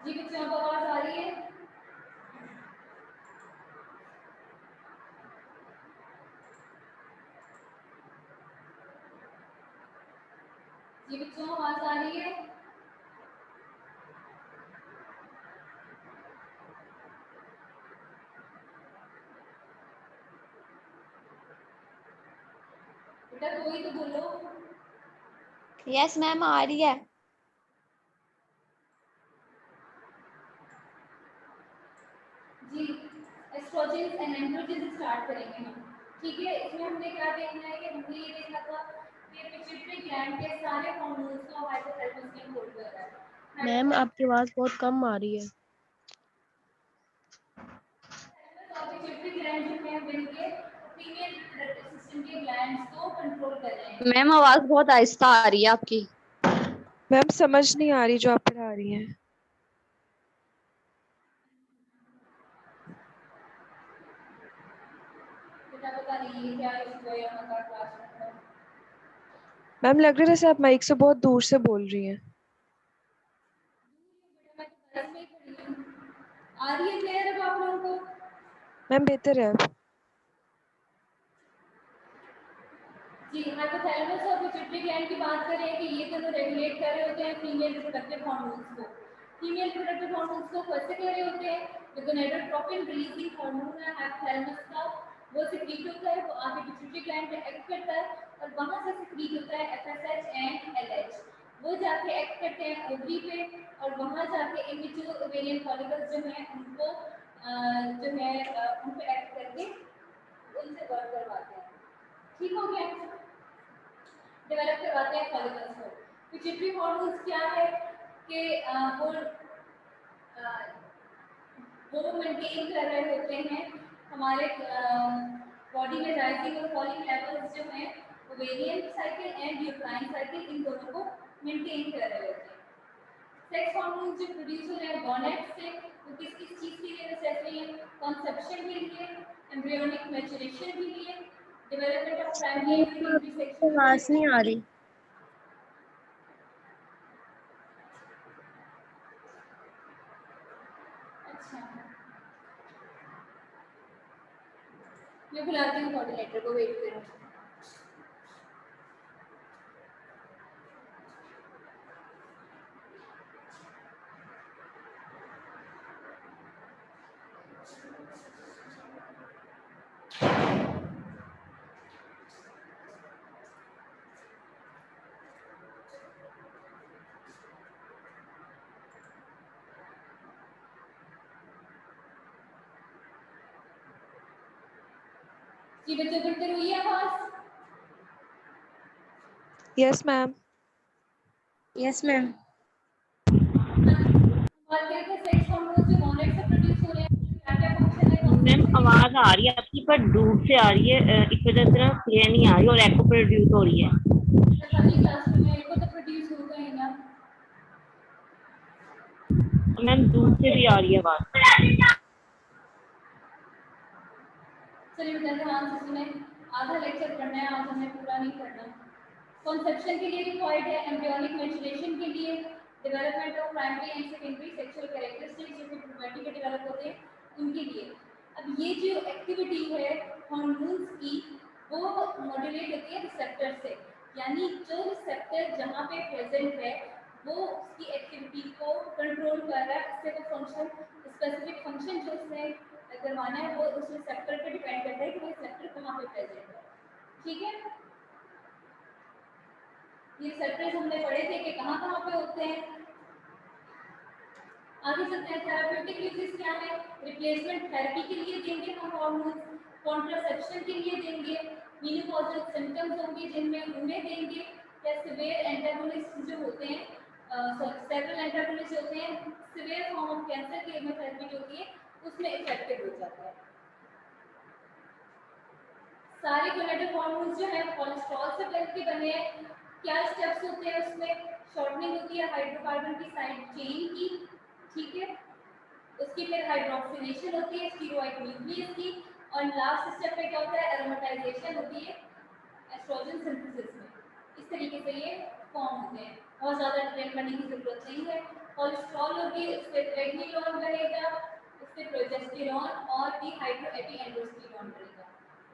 जी बच्चों को आवाज आ रही है? जी बच्चों आवाज आ रही है? बेटा कोई तो बोलो। यस मैम आ रही है। जी एस्ट्रोजन एंड एंड्रोजन स्टार्ट करेंगे हम। ठीक है, इसमें हमने क्या देखना है कि हमने ये देखा था कि पिट्यूटरी ग्लैंड के सारे हार्मोन्स को हाइपोथैलेमस कंट्रोल कर रहा है। मैम आपकी आवाज बहुत कम आ रही है। पिट्यूटरी ग्लैंड जो है मिलके फीमेल रिप्रोडक्टिव सिस्टम के ग्लैंड्स को कंट्रोल कर रहे हैं। मैम आवाज बहुत आहिस्ता आ रही है आपकी। मैम समझ नहीं आ रही जो आप पढ़ा रही हैं। बेटा पता नहीं ये क्या इशू है यहाँ का क्लास में। मैम लग रहा है जैसे आप माइक से बहुत दूर से बोल रही हैं। मैं तो घर में ही खड़ी हूँ। आ रही है क्लियर अब आप लोगों को? मैम बेहतर है अब। जी हाइपोथैलेमस और पिट्यूटरी ग्लैंड की बात करें कि ये दोनों रेगुलेट कर रहे होते हैं फीमेल रिप्रोडक्टिव हार्मोन्स को। फीमेल रिप्रोडक्टिव हार्मोन्स को कैसे कर रहे होते हैं? जो गोनेडोट्रोपिन रिलीजिंग हार्मोन है हाइपोथैलेमस का, वो सिक्रीट होता है, वो आगे पिट्यूटरी ग्लैंड पे एक्ट करता है और वहां से सिक्रीट होता है एफएसएच एंड एलएच। वो जाके एक्ट करते हैं ओवरी पे और वहां जाके इमेच्योर ओवेरियन फॉलिकल्स जो हैं उनको उन पे एक्ट करके उनसे वर्क करवाते हैं। ठीक हो गया? डेवलप करवाते हैं फॉलिकल्स को। पिट्यूटरी हार्मोन्स क्या है कि वो मेंटेन कर रहे होते हैं हमारे बॉडी में राइजिंग और फॉलिंग लेवल्स जो हैं ovarian cycle and uterine cycle in दोनों को मेंटेन कर रहे होते हैं। सेक्स हार्मोन्स जो प्रोड्यूस हो रहे हैं गॉनेट से, वो किस किस चीज़ के लिए नेसेसरी है? कंसेप्शन के लिए, एम्ब्रियोनिक मैच्योरेशन के लिए, development of primary and secondary sexual आवाज नहीं आ रही। अच्छा मैं बुलाती हूँ कोऑर्डिनेटर को, वेट करो। जी बच्चों पढ़ते हुई आवाज? Yes ma'am. Yes ma'am. बात करें तो सेक्स हार्मोन्स जो गॉनेट से प्रोड्यूस हो रहे हैं क्या क्या फंक्शन है? मैम आवाज आ रही है आपकी पर दूर से आ रही है, इस वजह से ना क्लियर नहीं आ रही और एको प्रोड्यूस हो रही है। खाली क्लासरूम में को तो प्रोड्यूस होगा ही ना। मैम दूर से भी आ रही है आवाज। चलिए बेटा ध्यान से सुने, आधा लेक्चर पढ़ना है, आज हमें पूरा नहीं पढ़ना। कॉन्सेप्शन के लिए रिक्वायर्ड है, एम्ब्रियोनिक मैच्योरेशन के लिए, development of primary and secondary sexual characteristics जो कि प्यूबर्टी के डेवलप होते हैं उनके लिए। अब ये जो एक्टिविटी है हार्मोन्स की वो मॉड्यूलेट होती है रिसेप्टर से, यानी जो रिसेप्टर जहाँ पे प्रेजेंट है वो उसकी एक्टिविटी को कंट्रोल कर रहा है, उससे वो फंक्शन स्पेसिफिक फंक्शन जो उसने करवाना है वो उस रिसेप्टर पे डिपेंड करता है कि वो रिसेप्टर कहाँ पे प्रेजेंट है। ठीक है, ये रिसेप्टर्स हमने पढ़े थे कि कहाँ कहाँ पे होते हैं। आगे चलते हैं, थेराप्यूटिक यूजेस क्या है? रिप्लेसमेंट थेरेपी के लिए देंगे हम हार्मोन्स, कॉन्ट्रासेप्शन के लिए देंगे, मेनोपॉजल सिम्टम्स होंगे जिनमें उन्हें देंगे, या सिवियर एंटागोनिस्ट जो होते हैं सेवरल एंटागोनिस्ट होते हैं, सिवियर फॉर्म ऑफ कैंसर की केमोथेरेपी जो होती है उसमें इफेक्टिव हो जाता है। सारे गोनेडल हार्मोन्स जो है कोलेस्ट्रॉल से मिलकर बने हैं। क्या स्टेप्स होते हैं उसमें? शॉर्टनिंग होती है हाइड्रोकार्बन की साइड चेन की, ठीक है, उसकी फिर हाइड्रोक्सिलेशन होती है स्टीरॉयड न्यूक्लियस की, और लास्ट स्टेप पे क्या होता है? एरोमेटाइजेशन होती है एस्ट्रोजन सिंथेसिस में। इस तरीके से ये फॉर्म होते हैं, बहुत ज़्यादा डिटेल करने की जरूरत नहीं है। कोलेस्ट्रॉल होगी, उससे प्रेगनीलोन बनेगा, उससे प्रोजेस्टेरॉन और डीहाइड्रोएपिएंडोस्टेरॉन बनेगा।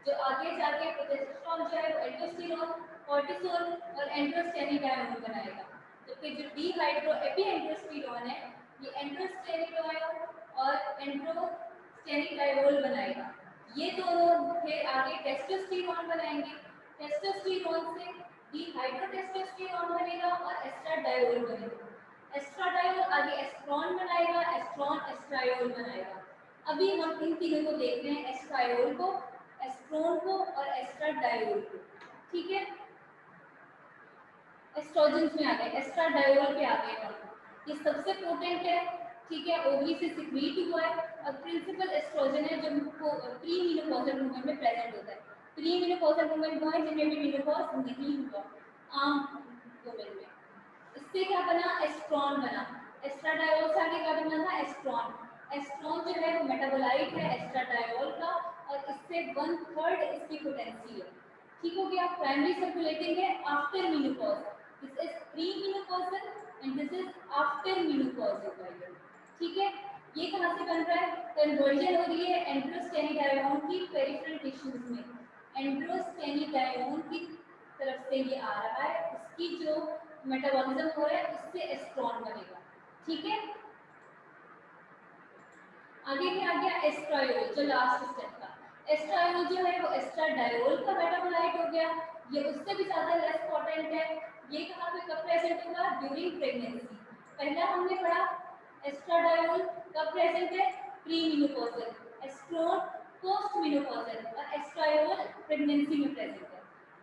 जो आगे जाके प्रोजेस्टेरॉन जो है वो एल्डोस्टेरॉन, कोर्टिसोल और एंड्रोस्टेनिडायोन बनाएगा। जबकि जो डीहाइड्रोएपिएंडोस्टेरॉन है ये एंड्रोस्टेनिडायोन और एंड्रोस्टेनिडायोल बनाएगा। ये दोनों फिर आगे टेस्टोस्टेरॉन बनाएंगे। टेस्टोस्टेरॉन से डीहाइड्रोटेस्टोस्टेरॉन बनेगा और एस्ट्राडायोल बनेगा। एस्ट्राडायोल आगे एस्ट्रॉन बनाएगा, एस्ट्रॉन एस्ट्रायोल बनाएगा। अभी हम इन तीनों को देख रहे हैं, एस्ट्रायोल को, एस्ट्रॉन को और एस्ट्राडायोल को। ठीक है, एस्ट्रोजेंस में आ गए, एस्ट्राडायोल पे आ गए हम। ये सबसे पोटेंट है, ठीक है, ओवरी से सिक्रीट हुआ है और प्रिंसिपल एस्ट्रोजन है जो प्री मेनोपॉजल वुमेन में प्रेजेंट होता है। प्री मेनोपॉजल वुमेन वो है जिनमें भी मेनोपॉज नहीं हुआ, आम वुमेन में। इससे क्या बना, एस्ट्रॉन बना। एस्ट्राडायोल से आगे क्या बना था, एस्ट्रॉन। एस्ट्रॉन जो है वो मेटाबोलाइट है एस्ट्राडायोल का और इससे 1/3 इसकी पोटेंसी है। ठीक हो गया, प्राइमरी सर्कुलेटिंग है after menopause, this is pre menopausal and this is after menopausal. ठीक है, ये कहाँ से बन रहा है, कन्वर्जन हो रही है एंड्रोस्टेनिडायोन की पेरिफेरल टिश्यूज में। एंड्रोस्टेनिडायोन की तरफ से ये आ रहा है, उसकी जो मेटाबॉलिज्म हो रहा है उससे एस्ट्रॉन बनेगा। ठीक है, आगे क्या आ गया, एस्ट्रायोल, जो लास्ट स्टेप था। एस्ट्रायोल जो है वो एस्ट्राडायोल का मेटाबोलाइट हो गया, ये उससे भी ज्यादा लेस पोटेंट है। ये कहाँ पे कब प्रेजेंट होगा, ड्यूरिंग प्रेगनेंसी। पहला हमने पढ़ा एस्ट्राडायोल कब प्रेजेंट है, pre menopausal, estrone post menopausal और एस्ट्रायोल प्रेगनेंसी में प्रेजेंट है।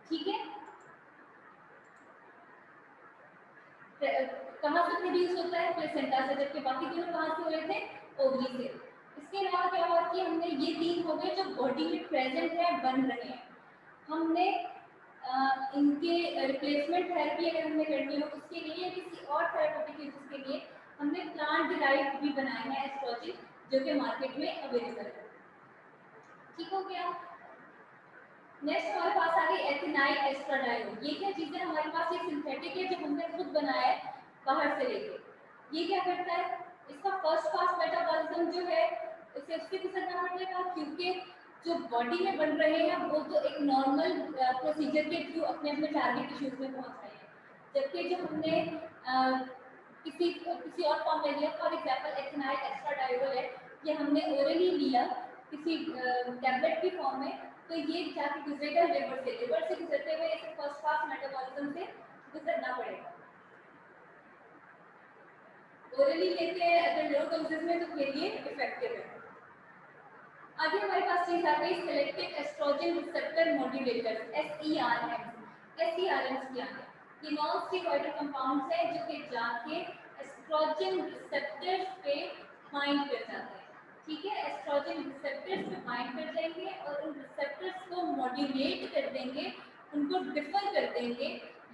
ठीक है, कहाँ से प्रोड्यूस होता है, प्लेसेंटा से, जबकि बाकी दोनों कहाँ से हो रहे थे, ओवरी से। इसके अलावा क्या हुआ कि हमने ये तीन हो गए जो बॉडी में प्रेजेंट है, बन रहे हैं। हमने इनके रिप्लेसमेंट थेरेपी अगर हमें करनी हो उसके लिए, किसी और थेरेपेटिक यूज के लिए हमने प्लांट डिराइव्ड भी बनाए हैं एस्ट्रोजन, जो कि मार्केट में अवेलेबल है। ठीक हो गया, नेक्स्ट हमारे पास आ गई एथिनाइल एस्ट्राडायोल। ये क्या चीज़ है, हमारे पास ये सिंथेटिक है जो हमने खुद बनाया है बाहर से लेके। ये क्या करता है, इसका फर्स्ट पास मेटाबॉलिज्म जो है इसे उससे गुजरना पड़ेगा, क्योंकि जो बॉडी में बन रहे हैं वो तो एक नॉर्मल प्रोसीजर के थ्रू अपने अपने टारगेट टिश्यूज में पहुंच रहे हैं। जबकि जो हमने किसी और फॉर्म में लिया, फॉर एग्जाम्पल एथिनाइल एस्ट्राडायोल है, ये हमने ओरली लिया किसी टैबलेट की फॉर्म में, तो ये जाके गुजरेगा लिवर से, लिवर से गुजरते हुए इसे फर्स्ट पास मेटाबॉलिज्म से गुजरना पड़ेगा। ओरली लेते हैं अगर लो डोजेस में तो फिर ये इफेक्टिव है। आगे हमारे पास चीज आ गई selective estrogen receptor modulators, SERMs। SERMs क्या है, ये नॉन स्टेरॉयडल कंपाउंड्स हैं जो कि जाके एस्ट्रोजन रिसेप्टर्स पे बाइंड कर जाते हैं। ठीक है, एस्ट्रोजन रिसेप्टर्स पे बाइंड कर जाएंगे और उन रिसेप्टर्स को मॉड्यूलेट कर देंगे, उनको डिफर कर देंगे,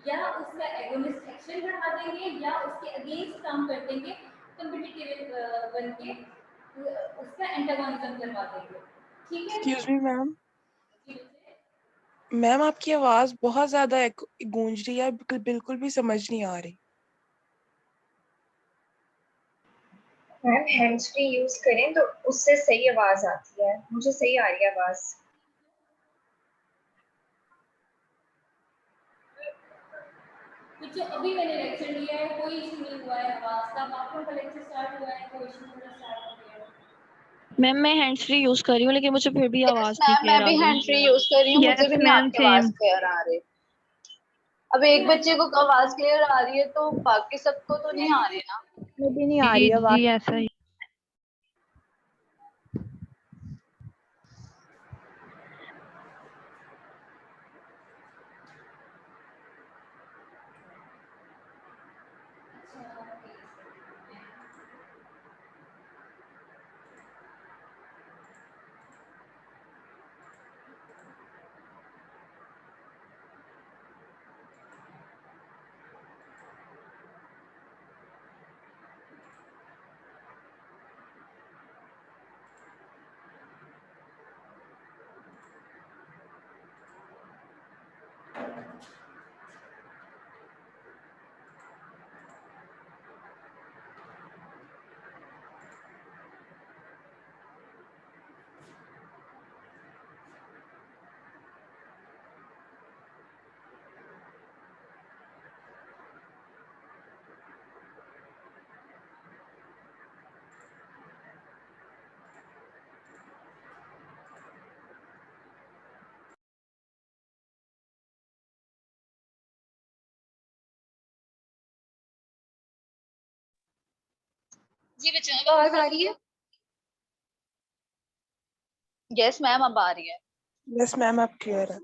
या उसका एगोनिस्ट एक्शन बढ़ा देंगे या उसके अगेंस्ट काम कर देंगे, कॉम्पिटिटिव बनके उसका एंटागोनिज्म करवा देंगे। ठीक है, एक्सक्यूज मी मैम, जी बच्चे। मैम आपकी आवाज बहुत ज्यादा गूंज रही है, बिल्कुल भी समझ नहीं आ रही। मैम हैंड्स फ्री यूज करें तो उससे सही आवाज आती है, मुझे सही आ रही है आवाज। जो अभी मैंने लेक्चर लिया है कोई इशू नहीं हुआ है आवाज का, बाकियों का लेक्चर स्टार्ट हुआ है कोई इशू नहीं स्टार्ट हो गया है। मैम मैं हैंड्स फ्री यूज कर रही हूँ लेकिन मुझे फिर भी आवाज नहीं मैम क्लियर मैं आ भी रही। हैंड फ्री यूज कर रही हूँ, मुझे भी नहीं आपकी आवाज क्लियर आ रही। अब एक बच्चे को आवाज क्लियर आ रही है तो बाकी सबको तो नहीं आ रही ना। मुझे भी नहीं आ रही आवाज। जी ऐसा ही। जी बच्चों, अब आवाज आ रही है? यस मैम, अब आ रही है। यस मैम, आप क्लियर है।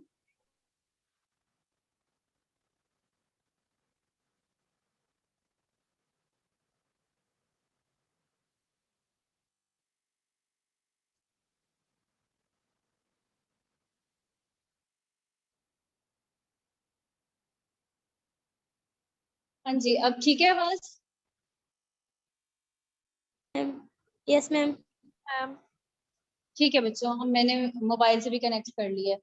हाँ जी, अब ठीक है आवाज? Yes ma'am. ठीक है बच्चों, मैंने मोबाइल से भी कनेक्ट कर लिया है।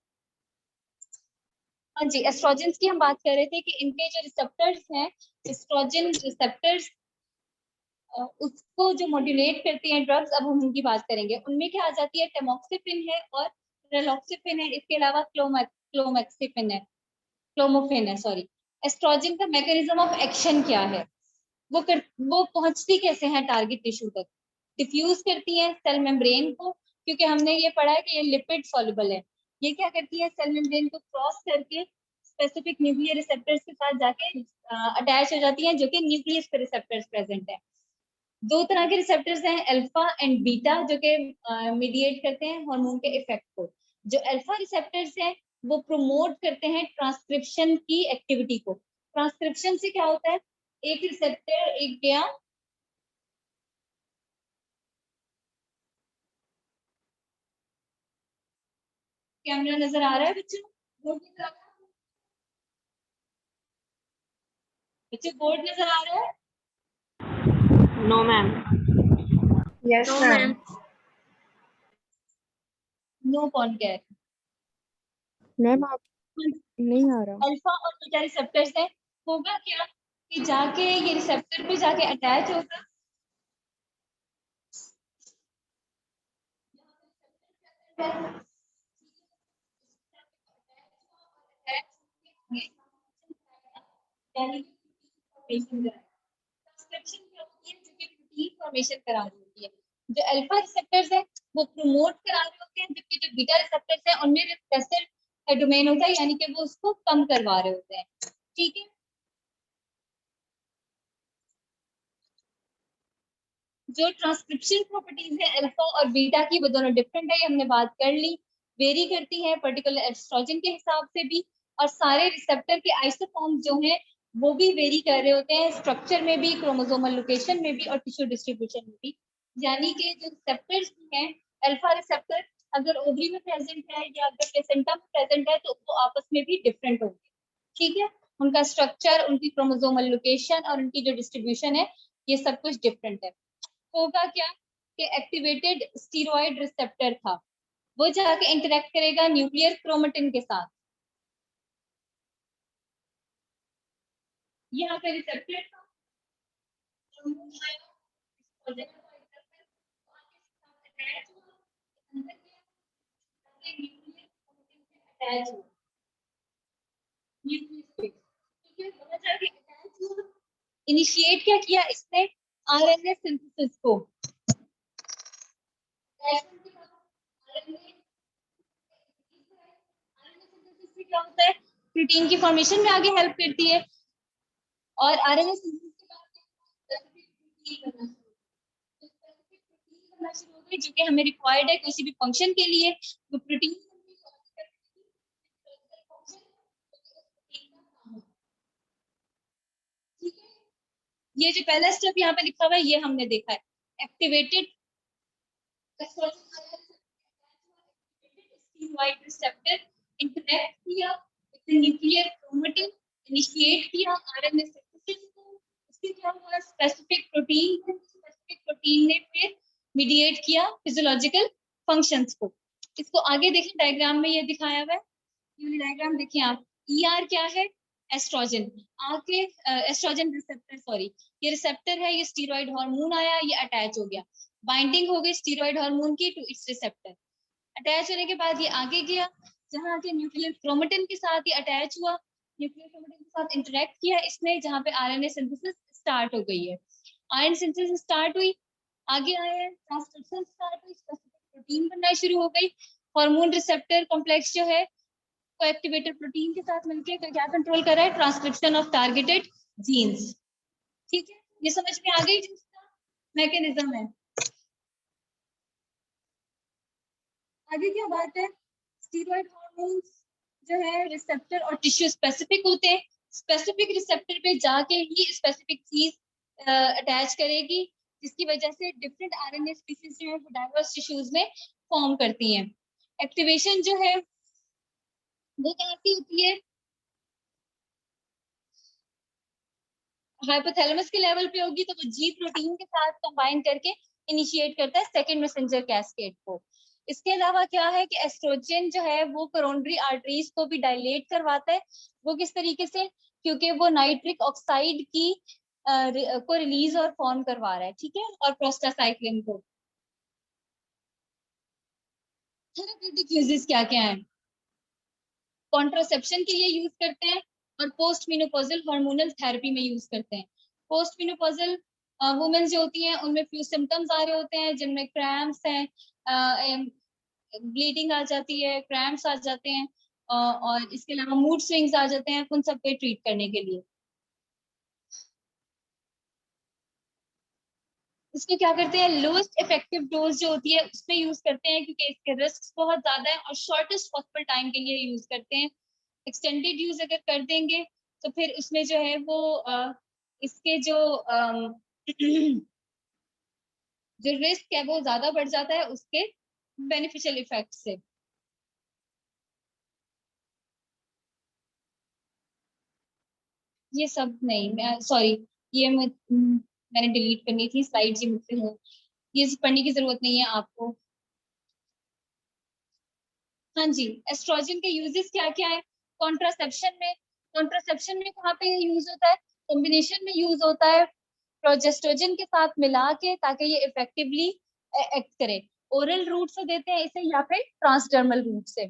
हाँ जी, एस्ट्रोजन की हम बात कर रहे थे कि इनके जो रिसेप्टर्स हैं, एस्ट्रोजन रिसेप्टर्स, उसको जो मॉड्यूलेट करती हैं ड्रग्स, अब हम उनकी बात करेंगे। उनमें क्या आ जाती है, टेमोक्सिफिन है और रेलॉक्सिफिन है, इसके अलावा क्लोमैक्सिफिन है, क्लोमोफिन है, सॉरी। एस्ट्रोजन का मैकेनिज्म ऑफ एक्शन क्या है, वो पहुंचती कैसे हैं टारगेट टिश्यू तक? डिफ्यूज करती हैं सेल मेम्ब्रेन को, क्योंकि हमने ये पढ़ा है कि ये लिपिड सॉल्युबल है। ये क्या करती है, सेल मेम्ब्रेन को क्रॉस करके स्पेसिफिक न्यूक्लियर रिसेप्टर्स के साथ जाके अटैच हो जाती हैं, जो कि न्यूक्लियस पे रिसेप्टर्स प्रेजेंट है। दो तरह के रिसेप्टर्स हैं, अल्फा एंड बीटा, जो कि मीडिएट करते हैं हार्मोन के इफेक्ट को। जो अल्फा रिसेप्टर्स हैं वो प्रमोट करते हैं ट्रांसक्रिप्शन की एक्टिविटी को। ट्रांसक्रिप्शन से क्या होता है, एक रिसेप्टर एक गया, कैमरा नजर आ रहा है बच्चों? बोर्ड नजर आ रहा है? बच्चों बोर्ड नजर आ रहा है? No ma'am. Yes ma'am. No कौन कह रहा है? मैम आप नहीं आ रहा। अल्फा और बीटा रिसेप्टर्स हैं। होगा क्या कि जाके ये रिसेप्टर पे जाके अटैच होगा, फॉर्मेशन करा रही होती है। जो अल्फा रिसेप्टर्स है वो प्रमोट करा रहे होते हैं, जबकि जो बीटा रिसेप्टर्स है उनमें रिप्रेसिव डोमेन होता है, यानी कि वो उसको कम करवा रहे होते हैं। ठीक है, जो ट्रांसक्रिप्शन प्रॉपर्टीज है अल्फा और बीटा की, वो दोनों डिफरेंट है, ये हमने बात कर ली। वेरी करती है पर्टिकुलर एस्ट्रोजन के हिसाब से भी, और सारे रिसेप्टर के आइसोफॉर्म जो हैं वो भी वेरी कर रहे होते हैं, स्ट्रक्चर में भी, क्रोमोसोमल लोकेशन में भी और टिश्यू डिस्ट्रीब्यूशन में भी। यानी कि जो रिसेप्टर्स हैं, अल्फा रिसेप्टर अगर ओवरी में प्रेजेंट है या अगर प्लेसेंटा में प्रेजेंट है तो वो आपस में भी डिफरेंट होंगे। ठीक है, उनका स्ट्रक्चर, उनकी क्रोमोसोमल लोकेशन और उनकी जो डिस्ट्रीब्यूशन है, ये सब कुछ डिफरेंट है। होगा क्या कि एक्टिवेटेड स्टीरॉयड रिसेप्टर था, वो जाके इंटरेक्ट करेगा न्यूक्लियर क्रोमेटिन के साथ। यहाँ पे रिसेप्टर था, इनिशिएट क्या किया इसने, आरएनए सिंथेसिस को। क्या होता है, प्रोटीन की फॉर्मेशन में आगे हेल्प करती है, और आरएनए सिंथेसिस के बाद शुरू हो गई, जो कि हमें रिक्वायर्ड है किसी भी फंक्शन के लिए। तो प्रोटीन ये जो पहला स्टेप यहाँ पे लिखा हुआ है, ये हमने देखा है, एक्टिवेटेड रिसेप्टर इंटरैक्ट किया न्यूक्लियर क्रोमेटिन, इनिशिएट किया आरएनए सिंथेसिस को। उसके क्या हुआ, स्पेसिफिक प्रोटीन ने फिर मीडिएट किया फिजियोलॉजिकल फंक्शंस को। इसको आगे देखें, डायग्राम में ये दिखाया हुआ है, ये डायग्राम देखिए आप। ईआर क्या है, एस्ट्रोजन। आके एस्ट्रोजन रिसेप्टर, सॉरी, ये रिसेप्टर है, ये स्टीरॉयड हार्मोन आया, ये अटैच हो गया, बाइंडिंग हो गई स्टीरॉयड हार्मोन की टू इट्स रिसेप्टर। अटैच होने के बाद ये आगे गया, जहाँ आके न्यूक्लियर क्रोमेटिन के साथ ये अटैच हुआ, न्यूक्लियर क्रोमेटिन के साथ इंटरेक्ट किया इसने, जहाँ पे आरएनए सिंथेसिस स्टार्ट हो गई है। आरएनए सिंथेसिस स्टार्ट हुई, आगे आए हैं, ट्रांसक्रिप्शन स्टार्ट हुई, स्पेसिफिक प्रोटीन बनना शुरू हो गई। हार्मोन रिसेप्टर कॉम्प्लेक्स जो है को एक्टिवेटेड प्रोटीन के साथ मिलकर क्या कंट्रोल कर रहा है, ट्रांसक्रिप्शन ऑफ टारगेटेड जीन्स। ठीक है, ये समझ में आ गई। मैकेनिज्म है। आगे क्या बात है, स्टीरॉयड हार्मोन्स जो है रिसेप्टर और टिश्यू स्पेसिफिक होते हैं, स्पेसिफिक रिसेप्टर पे जाके ही स्पेसिफिक चीज अटैच करेगी, जिसकी वजह से डिफरेंट आरएनए स्पीसीज जो है वो डाइवर्स टिश्यूज में फॉर्म करती हैं। एक्टिवेशन जो है वो कहाँ से होती है, हाइपोथैलेमस के लेवल पे होगी, तो वो जी प्रोटीन के साथ कंबाइन करके इनिशिएट करता है सेकंड मैसेंजर कैस्केड को। इसके अलावा क्या है कि एस्ट्रोजन जो है वो कोरोनरी आर्टरीज को भी डायलेट करवाता है। वो किस तरीके से, क्योंकि वो नाइट्रिक ऑक्साइड की को रिलीज और फॉर्म करवा रहा है, ठीक है, और प्रोस्टासाइक्लिन को। थेरेप्यूटिक यूजेस क्या क्या है, कॉन्ट्रासेप्शन के लिए यूज करते हैं और पोस्ट मेनोपॉजल हार्मोनल थेरेपी में यूज करते हैं। पोस्ट मेनोपॉजल वुमेन जो होती हैं उनमें फ्यू सिम्टम्स आ रहे होते हैं, जिनमें क्रैम्प्स हैं, ब्लीडिंग आ जाती है, क्रैम्प्स आ जाते हैं, और इसके अलावा मूड स्विंग्स आ जाते हैं, उन सब पे ट्रीट करने के लिए। इसमें क्या करते हैं, लोएस्ट इफेक्टिव डोज जो होती है उसमें यूज करते हैं, क्योंकि इसके रिस्क बहुत ज्यादा है, और शॉर्टेस्ट पॉसिबल टाइम के लिए यूज करते हैं। एक्सटेंडेड यूज अगर कर देंगे तो फिर उसमें जो है वो इसके जो जो रिस्क है वो ज्यादा बढ़ जाता है उसके बेनिफिशियल इफेक्ट से। ये सब नहीं, मैं सॉरी, ये मैंने डिलीट करनी थी स्लाइड जी मुझसे हो, ये पढ़ने की जरूरत नहीं है आपको। हाँ जी, एस्ट्रोजन के यूजेस क्या क्या है, कॉन्ट्रासेप्शन में कहाँ पे यूज होता है, कॉम्बिनेशन में यूज होता है प्रोजेस्ट्रोजन के साथ मिला के, ताकि ये इफेक्टिवली एक्ट करे। ओरल रूट से देते हैं इसे या फिर ट्रांसडर्मल रूट से।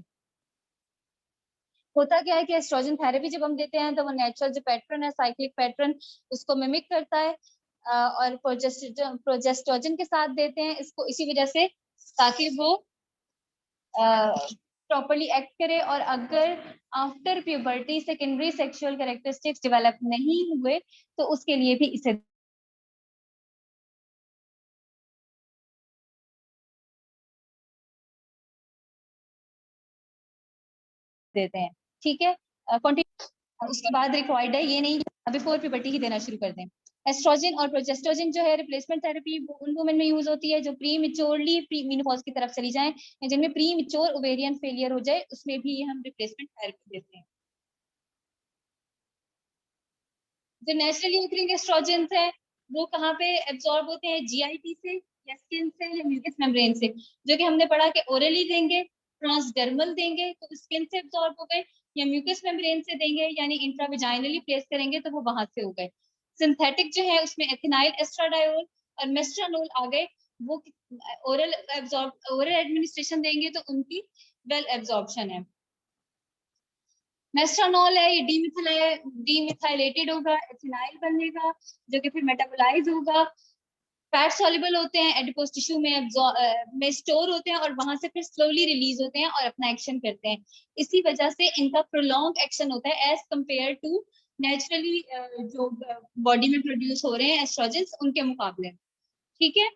होता क्या है कि एस्ट्रोजन थेरेपी जब हम देते हैं तो वो नेचुरल जो पैटर्न है, साइक्लिक पैटर्न, उसको मिमिक करता है, और प्रोजेस्ट्रोजन के साथ देते हैं इसको इसी वजह से, ताकि वो प्रॉपरली एक्ट करे। और अगर after puberty secondary sexual characteristics develop नहीं हुए तो उसके लिए भी इसे देते हैं, ठीक है। उसके बाद रिक्वायर्ड है, ये नहीं बिफोर प्यूबर्टी ही देना शुरू कर दें। एस्ट्रोजन और प्रोजेस्ट्रोजन जो है रिप्लेसमेंट थेरेपी वो उन वुमेन में यूज होती है जो प्री मिच्योरली प्री मेनोपॉज की तरफ चली जाएं, या जिनमें प्री मिच्योर ओवेरियन फेलियर हो जाए, उसमें भी ये हम रिप्लेसमेंट थेरेपी देते हैं। जो नेचुरली ओकरिंग एस्ट्रोजन है वो कहाँ पे एब्जॉर्ब होते हैं, जीआईटी से या स्किन से या म्यूकस मेम्ब्रेन से, जो कि हमने पढ़ा कि ओरली देंगे, ट्रांसडर्मल देंगे तो स्किन से एब्जॉर्ब हो गए, या म्यूकस मेम्ब्रेन से देंगे यानी इंट्रावेजाइनली प्लेस करेंगे तो वो वहां से हो गए। सिंथेटिक जो है उसमें एथिनाइल एस्ट्राडायोल और मेस्ट्रानोल आ गए, वो ओरल एडमिनिस्ट्रेशन देंगे तो उनकी वेल एब्जॉर्प्शन है। मेस्ट्रानोल है ये डीमिथाइलेटेड होगा, एथिनाइल बनेगा जो कि फिर मेटाबोलाइज होगा, फैट सॉल्युबल होते हैं, एडिपोज टिश्यू में स्टोर होते हैं और वहां से फिर स्लोली रिलीज होते हैं और अपना एक्शन करते हैं। इसी वजह से इनका प्रोलॉन्ग एक्शन होता है एज कंपेयर टू नेचुरली जो बॉडी में प्रोड्यूस हो रहे हैं एस्ट्रोजेंस उनके मुकाबले, ठीक है।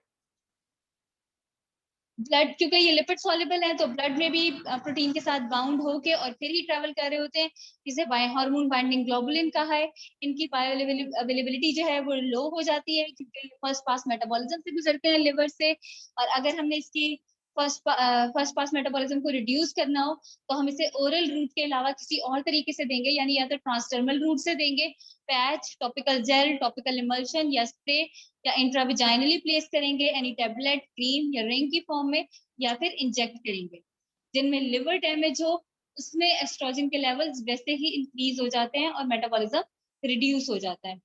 ब्लड, क्योंकि ये लिपिड सॉल्युबल है तो ब्लड में भी प्रोटीन के साथ बाउंड होके और फिर ही ट्रेवल कर रहे होते हैं, जिसे हार्मोन बाइंडिंग ग्लोबुलिन कहा है। इनकी बायो अवेलेबिलिटी जो है वो लो हो जाती है क्योंकि फर्स्ट पास मेटाबॉलिज्म से गुजरते हैं लिवर से, और अगर हमने इसकी फर्स्ट पास मेटाबॉलिज्म को रिड्यूस करना हो तो हम इसे ओरल रूट के अलावा किसी और तरीके से देंगे, यानी या तो ट्रांसडर्मल रूट से देंगे, patch, topical gel, topical emulsion या स्प्रे, या इंट्राविजाइनली प्लेस करेंगे एनी टेबलेट, क्रीम या रिंग की फॉर्म में, या फिर इंजेक्ट करेंगे। जिनमें लिवर डैमेज हो उसमें एस्ट्रोजन के लेवल्स वैसे ही इंक्रीज हो जाते हैं और मेटाबॉलिज्म रिड्यूस हो जाता है।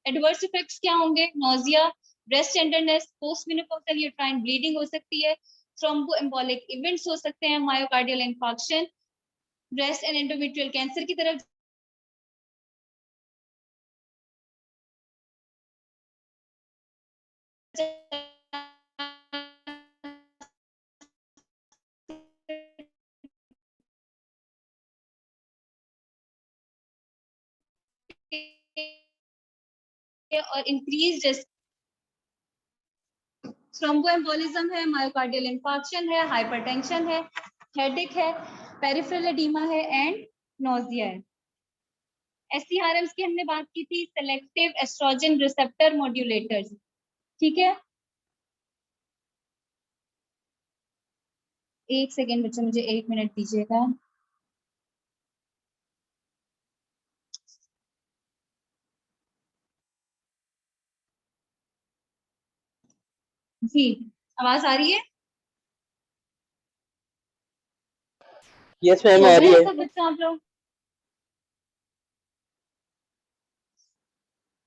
एडवर्स इफेक्ट्स क्या होंगे, nausea, breast tenderness, post menopausal uterine bleeding हो सकती है, थ्रोम्बो एम्बोलिक इवेंट्स हो सकते हैं, myocardial infarction, breast and endometrial cancer की तरफ और इंक्रीज थ्रोम्बोएम्बोलिज्म है, मायोकार्डियल इंफार्क्शन है, हाइपरटेंशन है, हेडेक है, पेरिफेरल एडीमा है एंड नोजिया है। एससीआरएम्स की हमने बात की थी, सेलेक्टिव एस्ट्रोजन रिसेप्टर मॉड्यूलेटर्स, ठीक है। एक सेकेंड बच्चों, मुझे 1 मिनट दीजिएगा। जी, आवाज आ रही है? यस मैम, आ रही है। सब बच्चों आप लोग?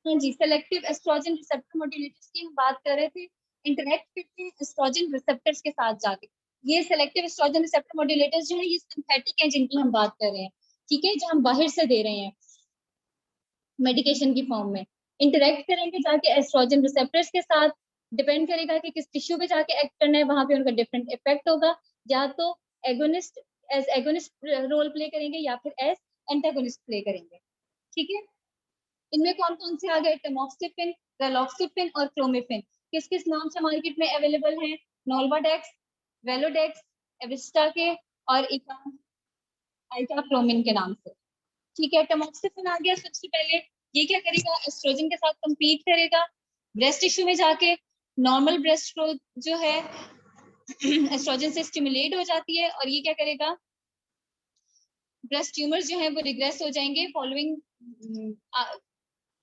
हाँ जी, सेलेक्टिव एस्ट्रोजन रिसेप्टर मॉड्यूलेटर्स की हम बात कर रहे थे। इंटरेक्ट करते हैं एस्ट्रोजन रिसेप्टर्स के साथ जाके। ये सेलेक्टिव एस्ट्रोजन रिसेप्टर मॉड्यूलेटर्स जो है ये सिंथेटिक हैं जिनकी हम बात कर रहे हैं, ठीक है, जो हम बाहर से दे रहे हैं मेडिकेशन की फॉर्म में। इंटरेक्ट करेंगे जाके एस्ट्रोजन रिसेप्टर्स के साथ, डिपेंड करेगा कि किस टिश्यू पे जाके एक्ट करना है, वहां पे उनका डिफरेंट इफेक्ट होगा। या तो agonist as agonist role play करेंगे या फिर एज एंटागोनिस्ट प्ले करेंगे, ठीक है। इनमें कौन कौन से आ गए? टेमोक्सिफिन, रेलॉक्सिफिन और क्लोमिफिन। किस किस नाम से मार्केट में अवेलेबल है? नोल्वाडेक्स, वेलोडेक्स, एविस्टा के और इकाफ्लोमिन के नाम से, ठीक है। टेमोक्सिफिन आ गया सबसे पहले। ये क्या करेगा? एस्ट्रोजन के साथ compete करेगा, ब्रेस्ट टिश्यू में जाके नॉर्मल ब्रेस्ट ग्रोथ जो है एस्ट्रोजन से स्टिमुलेट हो जाती है, और ये क्या करेगा? ब्रेस्ट ट्यूमर्स जो है वो रिग्रेस हो जाएंगे फॉलोइंग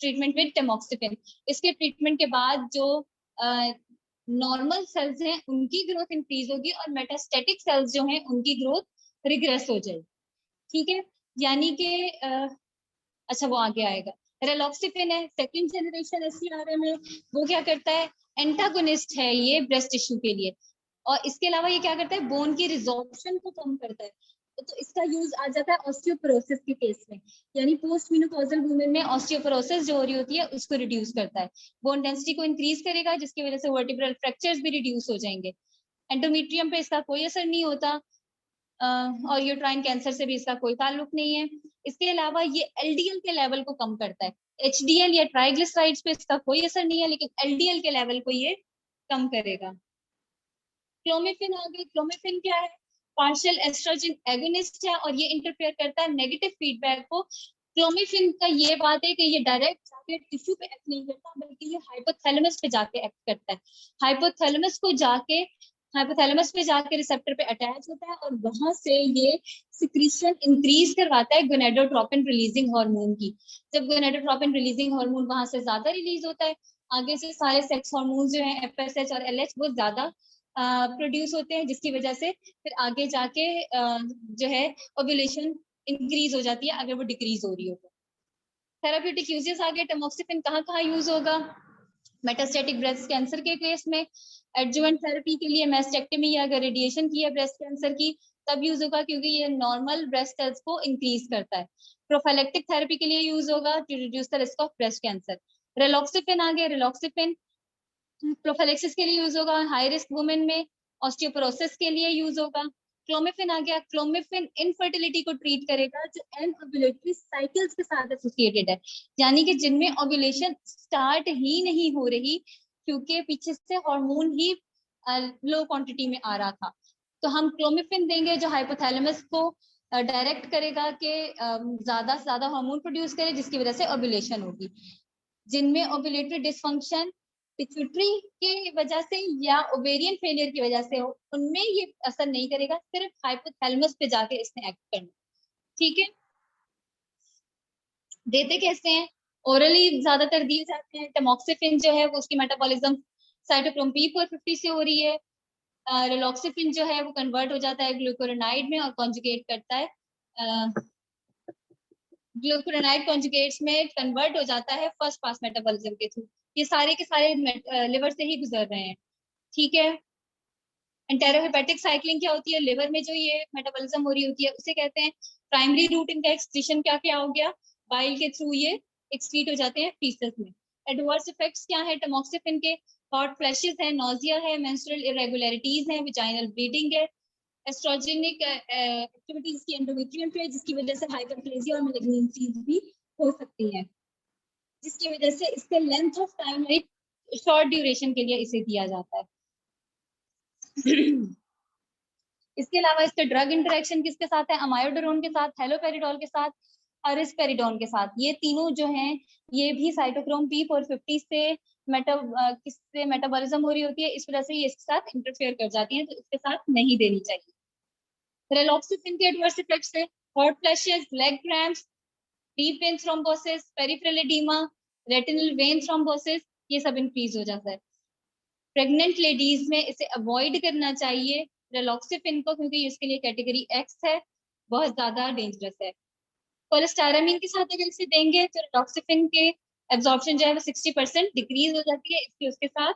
ट्रीटमेंट विद टेमोक्सिफिन। इसके ट्रीटमेंट के बाद जो नॉर्मल सेल्स हैं उनकी ग्रोथ इंक्रीज होगी और मेटास्टेटिक सेल्स जो हैं उनकी ग्रोथ रिग्रेस हो जाएगी, ठीक है। यानी कि अच्छा वो आगे आएगा। रेलॉक्सिफिन है, सेकंड जनरेशन एससीआरएम है। वो क्या करता है? एंटागोनिस्ट है ये ब्रेस्ट टिश्यू के लिए, और इसके अलावा ये क्या करता है? बोन की रिजॉर्प्शन को कम करता है। तो इसका यूज आ जाता है ऑस्टियोपोरोसिस के केस में, यानी पोस्ट मेनोपॉजल वुमेन में ऑस्टियोपोरोसिस जो हो रही होती है उसको रिड्यूस करता है। बोन डेंसिटी को इंक्रीज करेगा जिसकी वजह से वर्टिब्रल फ्रैक्चर्स भी रिड्यूस हो जाएंगे। एंडोमेट्रियम पे इसका कोई असर नहीं होता, और यूट्राइन कैंसर से भी इसका कोई ताल्लुक नहीं है। इसके अलावा ये एलडीएल के लेवल को कम करता है। एचडीएल या ट्राइग्लिसराइड्स पे इसका कोई असर नहीं है, लेकिन एलडीएल के लेवल को ये कम करेगा। क्लोमिफिन आ गई। क्लोमिफिन क्या है? पार्शियल एस्ट्रोजन एगोनिस्ट है और ये इंटरफेयर करता है नेगेटिव फीडबैक को। क्लोमिफिन का ये बात है कि ये डायरेक्ट जाके टिश्यू पे एक्ट नहीं करता, बल्कि ये हाइपोथैलेमस पे जाके एक्ट करता है। हाइपोथैलेमस पे जाके रिसेप्टर पे अटैच होता है और वहां से ये सिक्रीशन इंक्रीज करवाता है गोनेडोट्रोपिन रिलीजिंग हार्मोन की। जब गोनेडोट्रोपिन रिलीजिंग हार्मोन वहां से ज्यादा रिलीज होता है, आगे से सारे सेक्स हार्मोन जो है एफएसएच और एलएच वो ज्यादा प्रोड्यूस होते हैं, जिसकी वजह से फिर आगे जाके जो है ओव्यूलेशन इंक्रीज हो जाती है अगर वो डिक्रीज हो रही हो तो। थेराप्यूटिक यूजेस आगे। टेमोक्सिफिन कहाँ यूज होगा? मेटास्टेटिक ब्रेस्ट कैंसर के केस में, एडजुवेंट थेरेपी के लिए मैस्टेक्टमी या अगर रेडिएशन की है ब्रेस्ट कैंसर की तब यूज होगा, क्योंकि ये नॉर्मल ब्रेस्ट सेल्स को इंक्रीज करता है। प्रोफाइलेक्टिक थेरेपी के लिए यूज होगा to reduce the risk of breast cancer. Raloxifene आ गया। रेलॉक्सिफिन प्रोफाइलेक्सिस के लिए यूज होगा हाई रिस्क वुमेन में, ऑस्टियोपोरोसिस के लिए यूज होगा। क्लोमिफिन आ गया। क्लोमिफिन इनफर्टिलिटी को ट्रीट करेगा जो एनओव्यूलेटरी साइकिल्स के साथ एसोसिएटेड है, यानी कि जिनमें ओव्यूलेशन स्टार्ट ही नहीं हो रही क्योंकि पीछे से हार्मोन ही लो क्वांटिटी में आ रहा था। तो हम क्लोमिफिन देंगे जो हाइपोथैलेमस को डायरेक्ट करेगा कि ज्यादा से ज्यादा हार्मोन प्रोड्यूस करे, जिसकी वजह से ओव्यूलेशन होगी। जिनमें ओव्यूलेटरी डिसफंक्शन पिट्यूटरी की वजह से या ओवेरियन फेलियर की वजह से हो, उनमें ये असर नहीं करेगा, सिर्फ हाइपोथैलेमस पे जाके इसने एक्ट करना, ठीक है। देते कैसे हैं? ओरली ज्यादातर दिए जाते हैं। टेमोक्सिफिन जो है वो उसकी मेटाबॉलिज्म साइटोक्रोम P450 से हो रही है। रेलॉक्सिफिन जो है वो कन्वर्ट हो जाता है ग्लूकुरोनाइड में और कॉन्जुगेट करता है ग्लूकुरोनाइड कॉन्जुगेट्स में कन्वर्ट हो जाता है फर्स्ट पास मेटाबॉलिज्म के थ्रू। ये सारे के सारे लिवर से ही गुजर रहे हैं, ठीक है। एंटेरोहेपेटिक साइक्लिंग क्या होती है? लिवर में जो ये मेटाबॉलिज्म हो रही होती है उसे कहते हैं। प्राइमरी रूट इनका एक्सक्रीशन क्या हो गया? बाइल के थ्रू ये एक्सक्रीट हो जाते हैं फीसस में। एडवर्स इफेक्ट्स क्या है टेमोक्सिफिन के? हॉट फ्लैशेस है, नोजिया है, मेंस्ट्रुअल इरेगुलरिटीज है, विजाइनल ब्लीडिंग है, एस्ट्रोजेनिक एक्टिविटीज की एंडोमेट्रियम पे, जिसकी वजह से हाइपरप्लेजिया और मैलिग्नेंसीज भी हो सकती है, जिसकी वजह से इसके length of time short duration के लिए इसे दिया जाता है। इसके अलावा इसके ड्रग इंटरेक्शन किसके साथ है? अमायोडोरोन के साथ, हेलोपेरिडोल के साथ, अरिस्पेरिडोन के साथ। ये तीनों जो हैं ये भी साइटोक्रोम P450 से किससे मेटाबॉलिज्म हो रही होती है, इस वजह से ये इसके साथ इंटरफेयर कर जाती हैं, तो इसके साथ नहीं देनी चाहिए। रेलॉक्सिसिन के एडवर्स इफेक्ट्स से hot flashes, leg cramps, deep vein thrombosis, peripheral oedema, retinal vein thrombosis, ये सब इंक्रीज हो जाता है। प्रेग्नेंट लेडीज में इसे अवॉइड करना चाहिए रेलॉक्सिफिन को, क्योंकि इसके लिए कैटेगरी एक्स है, बहुत ज्यादा डेंजरस है। कोलेस्टारामिन के साथ अगर इसे देंगे तो रेलॉक्सिफिन के एब्जॉर्प्शन जो है वो 60% डिक्रीज हो जाती है, इसलिए उसके साथ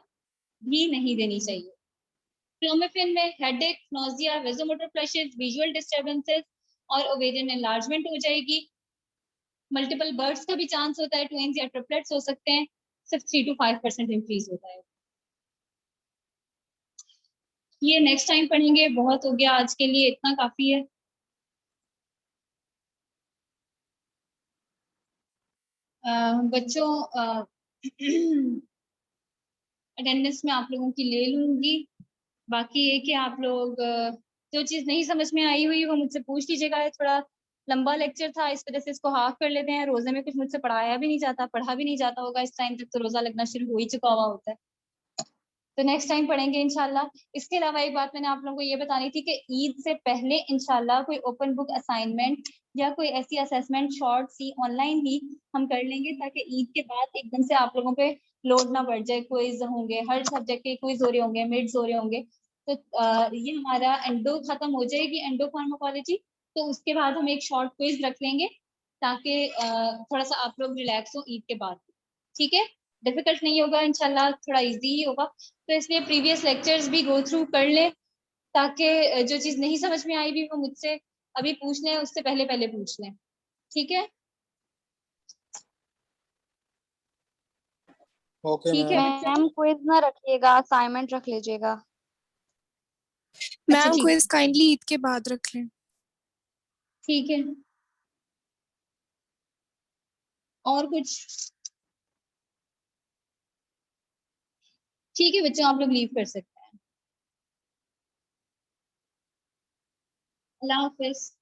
भी नहीं देनी चाहिए। क्लोमिफिन में headache, nausea, vasomotor flashes, visual disturbances और ओवेरियन एनलार्जमेंट हो जाएगी। मल्टीपल बर्ड्स का भी चांस होता है, ट्विंस या ट्रिपलेट्स हो सकते हैं, सिर्फ 3 to 5% इंक्रीज होता है। ये नेक्स्ट टाइम पढ़ेंगे, बहुत हो गया आज के लिए, इतना काफी है। बच्चों अटेंडेंस में आप लोगों की ले लूंगी। बाकी ये कि आप लोग जो चीज नहीं समझ में आई हुई वो मुझसे पूछ लीजिएगा। थोड़ा लंबा लेक्चर था, इस वजह से इसको हाफ कर लेते हैं। रोजे में कुछ मुझसे पढ़ाया भी नहीं जाता, पढ़ा भी नहीं जाता होगा, इस टाइम तक तो रोजा लगना शुरू हो ही चुका हुआ होता है, तो नेक्स्ट टाइम पढ़ेंगे इंशाल्लाह। इसके अलावा एक बात मैंने आप लोगों को ये बतानी थी कि ईद से पहले इंशाल्लाह कोई ओपन बुक असाइनमेंट या कोई ऐसी असेसमेंट शॉर्ट सी ऑनलाइन ही हम कर लेंगे, ताकि ईद के बाद एकदम से आप लोगों पे लोड ना बढ़ जाए। क्विज होंगे, हर सब्जेक्ट के क्विज हो रहे होंगे, मिड्स हो रहे होंगे, तो ये हमारा एंडो खत्म हो जाएगी, एंडो फार्माकोलॉजी, तो उसके बाद हम एक शॉर्ट क्विज रख लेंगे, ताकि थोड़ा सा आप लोग रिलैक्स हो ईद के बाद। ठीक है, डिफिकल्ट नहीं होगा इंशाल्लाह, थोड़ा इजी ही होगा। तो इसलिए प्रीवियस लेक्चर्स भी गो थ्रू कर लें, ताकि जो चीज नहीं समझ में आई भी वो मुझसे अभी पूछ लें, उससे पहले पहले पूछ लें। ठीक है, ओके ठीक है बच्चों। मैम क्विज ना रखिएगा, असाइनमेंट रख लीजिएगा। अच्छा मैम ठीक क्विज काइंडली ईद के बाद रख लें। ठीक है, और कुछ? ठीक है बच्चों, आप लोग लीव कर सकते हैं। अल्लाह हाफिज।